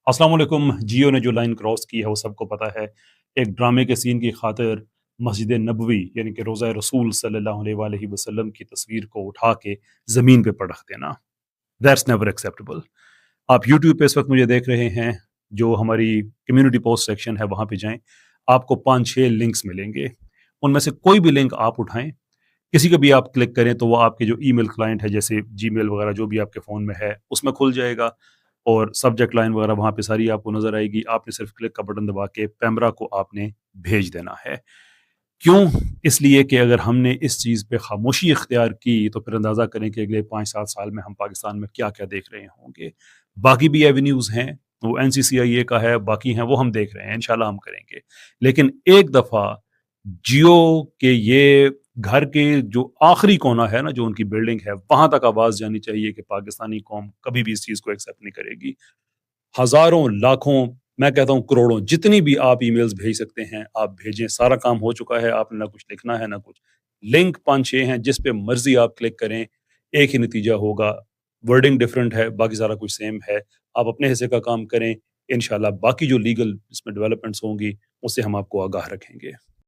अस्सलाम वालेकुम। जियो ने जो लाइन क्रॉस की है वो सबको पता है। एक ड्रामे के सीन की खातिर मस्जिद नबवी यानी कि रोज़ा रसूल सल्लल्लाहु अलैहि वसल्लम की तस्वीर को उठा के ज़मीन पे पटक देना, दैट्स नेवर एक्सेप्टेबल। आप यूट्यूब पे इस वक्त मुझे देख रहे हैं, जो हमारी कम्युनिटी पोस्ट सेक्शन है वहाँ पे जाएं, आपको 5-6 लिंक्स मिलेंगे। उनमें से कोई भी लिंक आप उठाएं, किसी का भी आप क्लिक करें तो वो आपके जो ईमेल क्लाइंट है जैसे जीमेल वगैरह जो भी आपके फ़ोन में है उसमें खुल जाएगा, और सब्जेक्ट लाइन वगैरह वहाँ पे सारी आपको नज़र आएगी। आपने सिर्फ क्लिक का बटन दबा के पैमरा को आपने भेज देना है। क्यों? इसलिए कि अगर हमने इस चीज़ पे खामोशी इख्तियार की तो फिर अंदाज़ा करें कि अगले 5-7 साल में हम पाकिस्तान में क्या-क्या देख रहे होंगे। बाकी भी एवेन्यूज़ हैं, वो एनसीसीआईए का है, बाकी हैं, वो हम देख रहे हैं, इंशाल्लाह हम करेंगे। लेकिन एक दफ़ा जियो के ये घर के जो आखिरी कोना है ना, जो उनकी बिल्डिंग है, वहाँ तक आवाज़ जानी चाहिए कि पाकिस्तानी कौम कभी भी इस चीज़ को एक्सेप्ट नहीं करेगी। हज़ारों, लाखों, मैं कहता हूँ करोड़ों, जितनी भी आप ईमेल्स भेज सकते हैं, आप भेजें, सारा काम हो चुका है, आपने ना कुछ लिखना है, ना कुछ। लिंक 5-6 हैं, जिस पे मर्ज़ी आप क्लिक करें, एक ही नतीजा होगा, वर्डिंग डिफरेंट है, बाकी सारा कुछ सेम है। आप अपने हिस्से का काम करें, इंशाल्लाह बाकी जो लीगल इसमें डेवलपमेंट्स होंगी, उससे हम आपको आगाह रखेंगे।